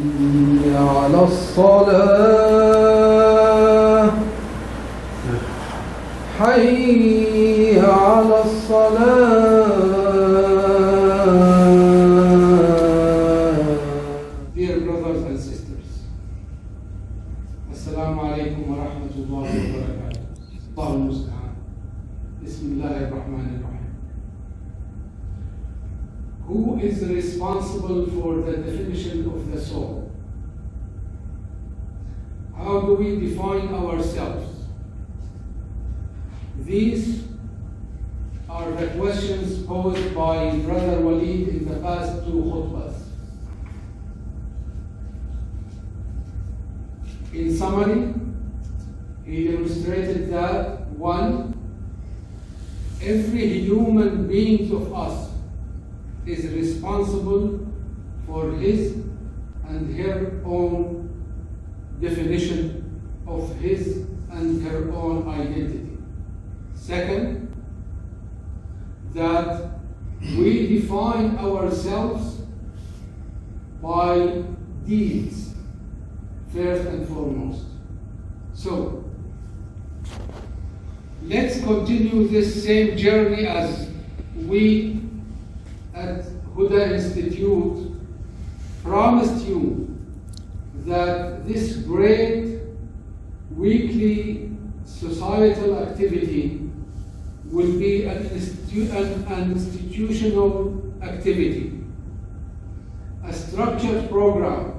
حي على الصلاة حي على الصلاة. Dear brothers and sisters, Assalamu alaikum wa rahmatullahi wa barakatuh. Allahu musta'an. Bismillahir Rahmanir Rahim. Who is responsible for the definition of the soul? How do we define ourselves? These are the questions posed by Brother Walid in the past two khutbas. In summary, he demonstrated that 1. Every human being of us is responsible for his and her own definition of his and her own identity. 2. That we define ourselves by deeds, first and foremost. So, let's continue this same journey as we at Huda Institute promised you that this great weekly societal activity will be an institutional activity, a structured program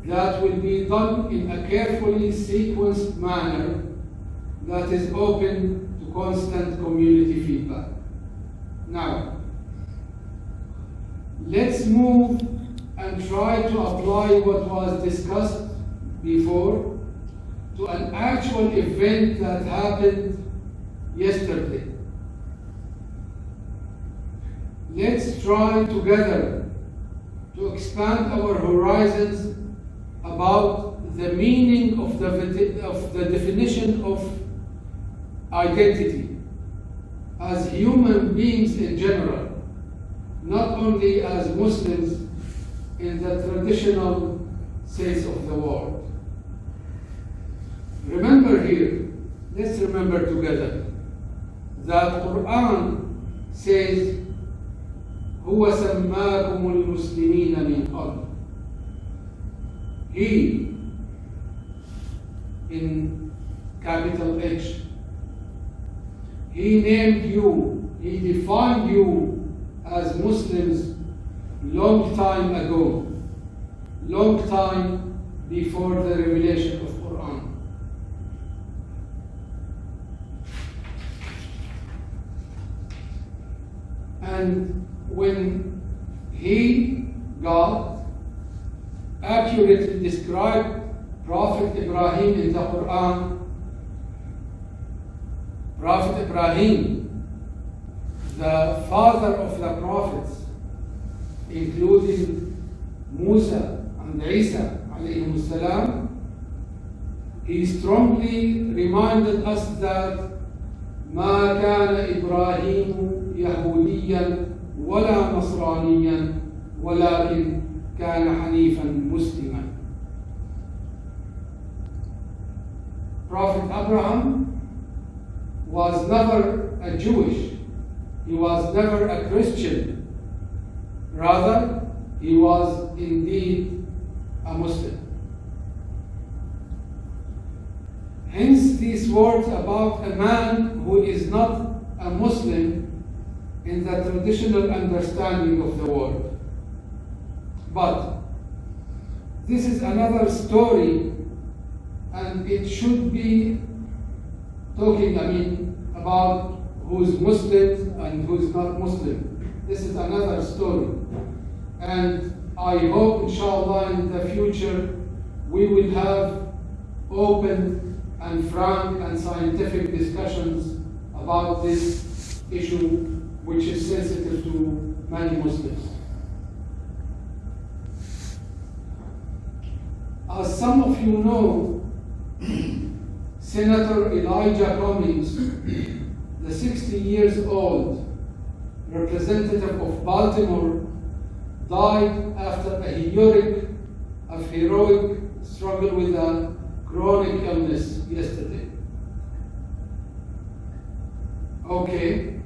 that will be done in a carefully sequenced manner that is open to constant community feedback. Now, let's move and try to apply what was discussed before to an actual event that happened yesterday. Let's try together to expand our horizons about the meaning of the definition of identity as human beings in general, not only as Muslims in the traditional sense of the word. Remember here, let's remember together that Quran says, هُوَ سَمَّاكُمُ الْمُسْلِمِينَ مِنْ قَبْلِ. He, in capital H, He named you, He defined you as Muslims long time ago, long time before the revelation of Quran. And when He, God, accurately described Prophet Ibrahim in the Quran, Prophet Ibrahim, the father of the prophets, including Musa and Isa alayhim salam, he strongly reminded us that ما كان إبراهيم يهوديا ولا نصرانيا ولكن كان حنيفا مسلما. Prophet Abraham was never a Jewish, he was never a Christian, rather he was indeed a Muslim. Hence these words about a man who is not a Muslim in the traditional understanding of the word. But this is another story, and it should be talking, about who's Muslim and who's not Muslim. This is another story. And I hope, inshallah, in the future, we will have open and frank and scientific discussions about this issue, which is sensitive to many Muslims. As some of you know, Senator Elijah Cummings, the 60 years old representative of Baltimore, died after a heroic struggle with a chronic illness yesterday. Okay,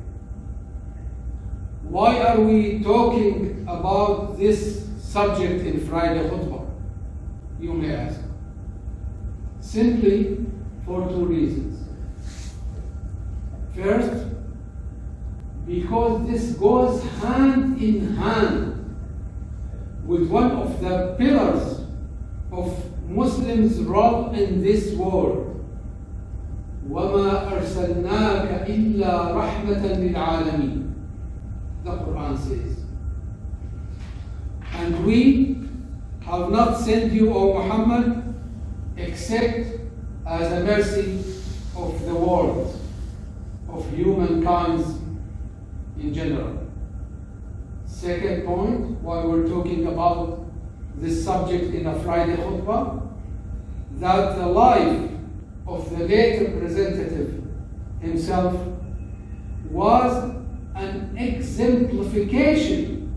why are we talking about this subject in Friday Khutba? You may ask. Simply for two reasons. First, because this goes hand in hand with one of the pillars of Muslims' role in this world. وَمَا أَرْسَلْنَاكَ إِلَّا رَحْمَةً لِلْعَالَمِينَ. The Quran says. And we have not sent you, O Muhammad, except as a mercy of the world, of humankind in general. Second point, why we're talking about this subject in a Friday khutbah, that the life of the late representative himself was an exemplification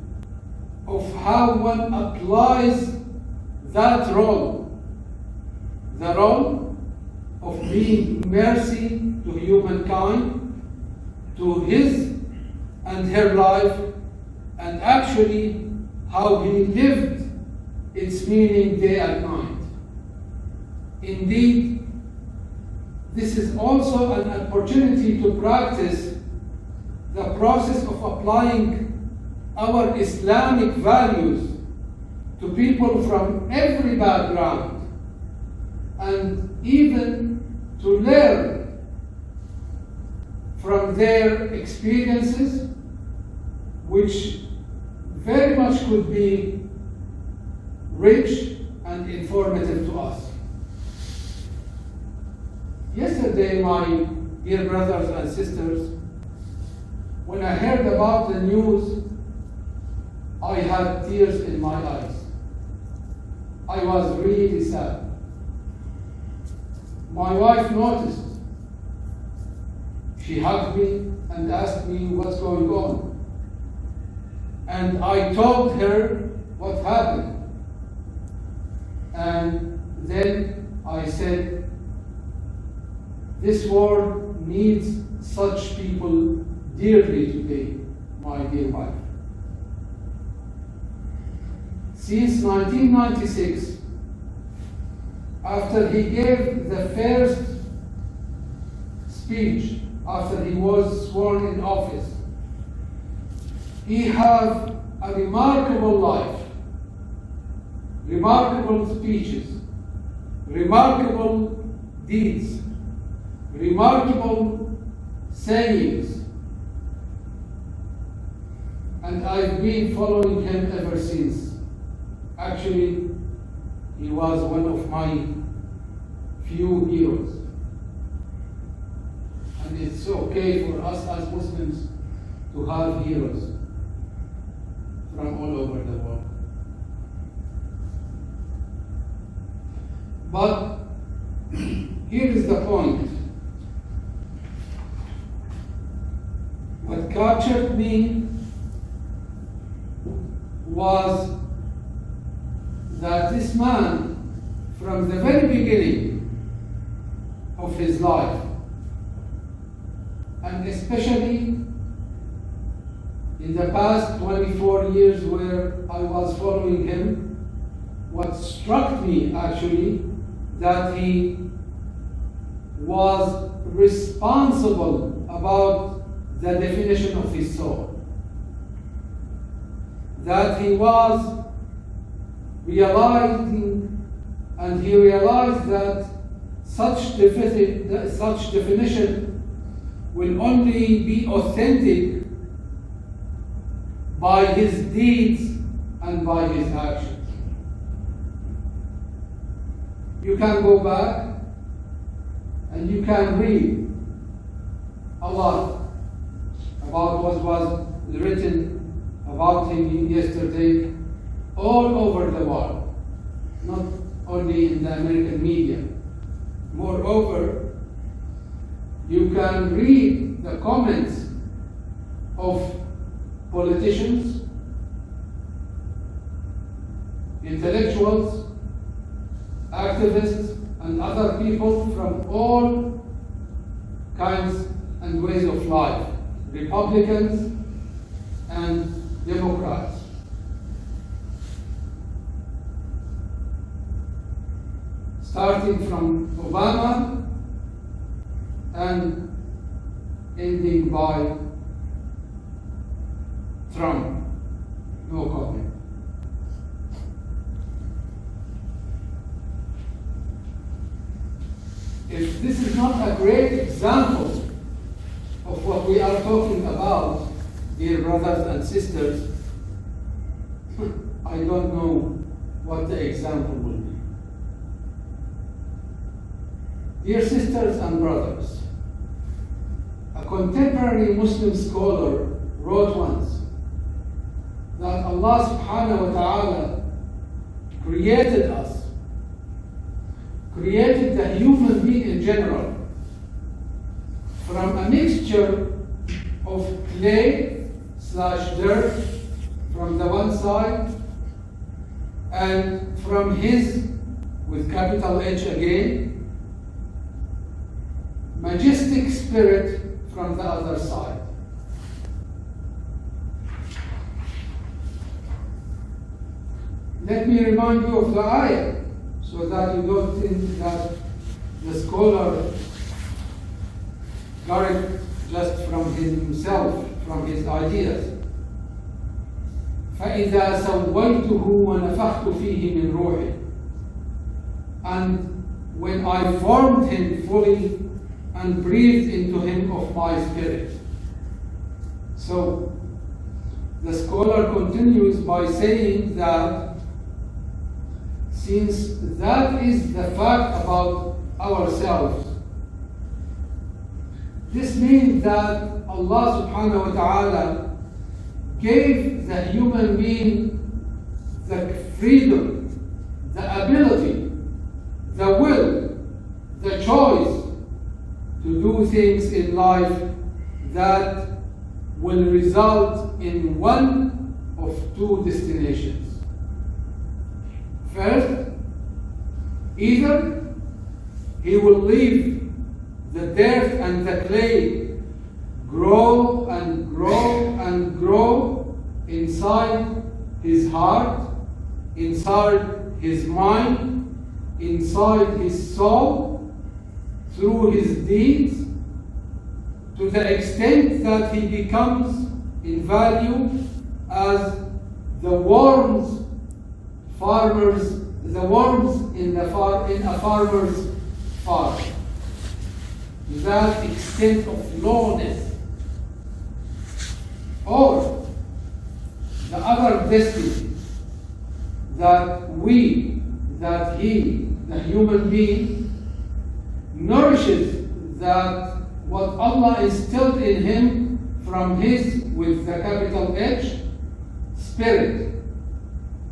of how one applies that role, the role of being mercy to humankind, to his and her life, and actually how he lived its meaning day and night. Indeed, this is also an opportunity to practice the process of applying our Islamic values to people from every background, and even to learn from their experiences, which very much could be rich and informative to us. Yesterday, my dear brothers and sisters, when I heard about the news, I had tears in my eyes. I was really sad. My wife noticed. She hugged me and asked me what's going on. And I told her what happened. And then I said, this world needs such people dearly today, my dear wife. Since 1996, after he gave the first speech, after he was sworn in office, he had a remarkable life, remarkable speeches, remarkable deeds, remarkable sayings, and I've been following him ever since. Actually, he was one of my few heroes. And it's okay for us as Muslims to have heroes from all over the world. But here is the point. What captured me was that this man, from the very beginning of his life, and especially in the past 24 years where I was following him, what struck me actually, that he was responsible about the definition of his soul. That he was realizing, and he realized that such definition will only be authentic by his deeds and by his actions. You can go back and you can read a lot about what was written about him yesterday all over the world, not only in the American media. Moreover, you can read the comments of politicians, intellectuals, activists, and other people from all kinds and ways of life, Republicans and Democrats. Starting from Obama and ending by Trump. No comment. If this is not a great example of what we are talking about, dear brothers and sisters, I don't know what the example will be. Dear sisters and brothers, a contemporary Muslim scholar wrote once that Allah subhanahu wa ta'ala created us, created the human being in general from a mixture of clay/dirt from the one side and from his, with capital H again, majestic spirit from the other side. Let me remind you of the ayah so that you don't think that the scholar got it just from himself, from his ideas. فَإِذَا سَوَّيْتُهُ وَنَفَخْتُ فِيهِ مِنْ رُوحِي. And when I formed him fully and breathed into him of my spirit. So, the scholar continues by saying that since that is the fact about ourselves, this means that Allah subhanahu wa ta'ala gave the human being the freedom, the ability, the will, the choice to do things in life that will result in one of two destinations. First, either he will leave the dirt and the clay grow and grow and grow inside his heart, inside his mind, inside his soul, through his deeds, to the extent that he becomes in value as the worms in a farmer's farm. That extent of lowness. Or the other destiny, that he, the human being, nourishes that what Allah instilled in him from his, with the capital H, spirit,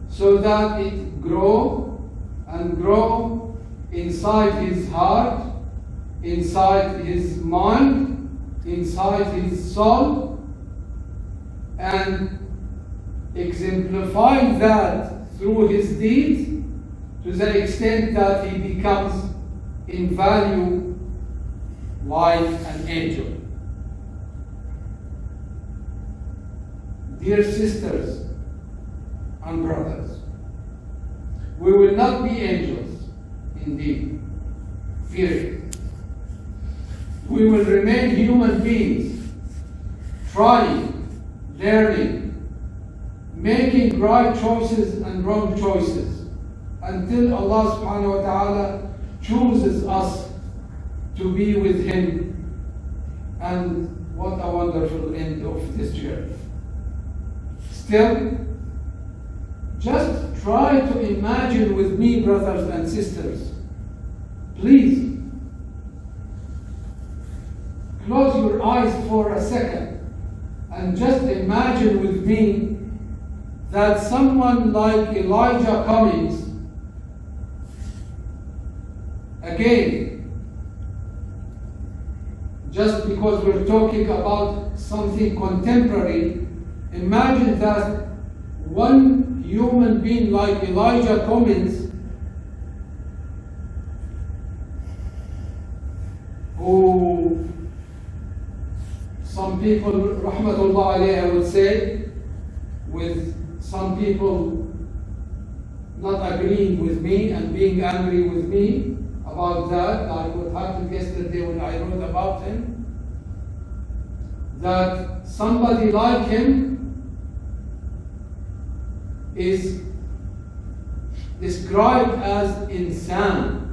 so that it grow and grow inside his heart, inside his mind, inside his soul, and exemplifying that through his deeds to the extent that he becomes in value like an angel. Dear sisters and brothers, we will not be angels, indeed, fear it. We will remain human beings, trying, learning, making right choices and wrong choices, until Allah subhanahu wa ta'ala chooses us to be with him. And what a wonderful end of this journey. Still, just try to imagine with me, brothers and sisters. Please, close your eyes for a second and just imagine with me that someone like Elijah Cummings, again, just because we're talking about something contemporary, imagine that one human being like Elijah Cummings who some people, rahmatullah alayha, would say, with some people not agreeing with me and being angry with me about that, like what happened yesterday when I wrote about him, that somebody like him is described as insane.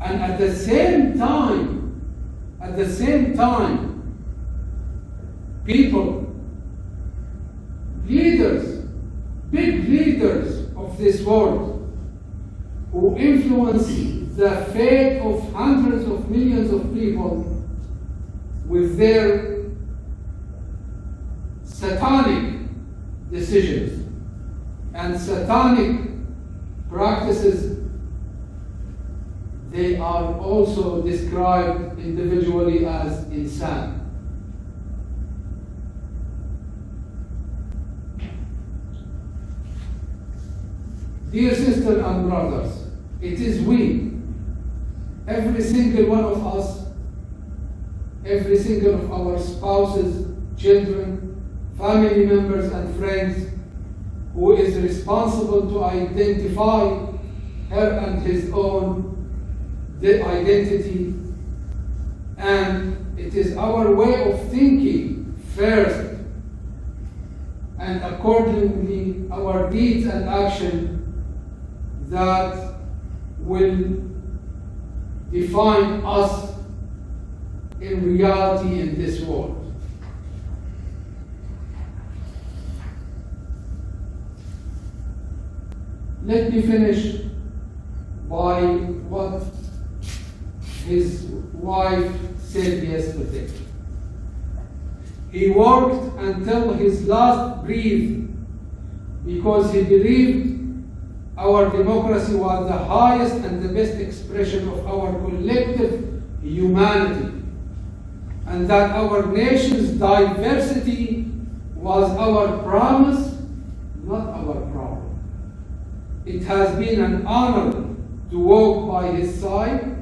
And at the same time, people, leaders, big leaders of this world, who influence the fate of hundreds of millions of people with their satanic decisions and satanic practices, they are also described individually as insane. Dear sisters and brothers, it is we, every single one of us, every single of our spouses, children, family members and friends, who is responsible to identify her and his own identity, and it is our way of thinking first, and accordingly our deeds and action that will define us in reality in this world. Let me finish by what his wife said yesterday. He worked until his last breath because he believed our democracy was the highest and the best expression of our collective humanity, and that our nation's diversity was our promise, not our problem. It has been an honor to walk by his side,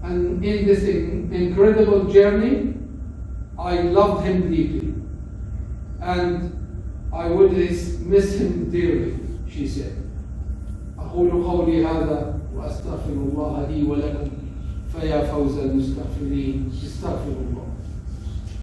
and in this incredible journey, I loved him deeply, and I would miss him dearly, she said. أقول قولي هذا وأستغفر الله لي ولكم فيا فوز المستغفرين استغفروا الله.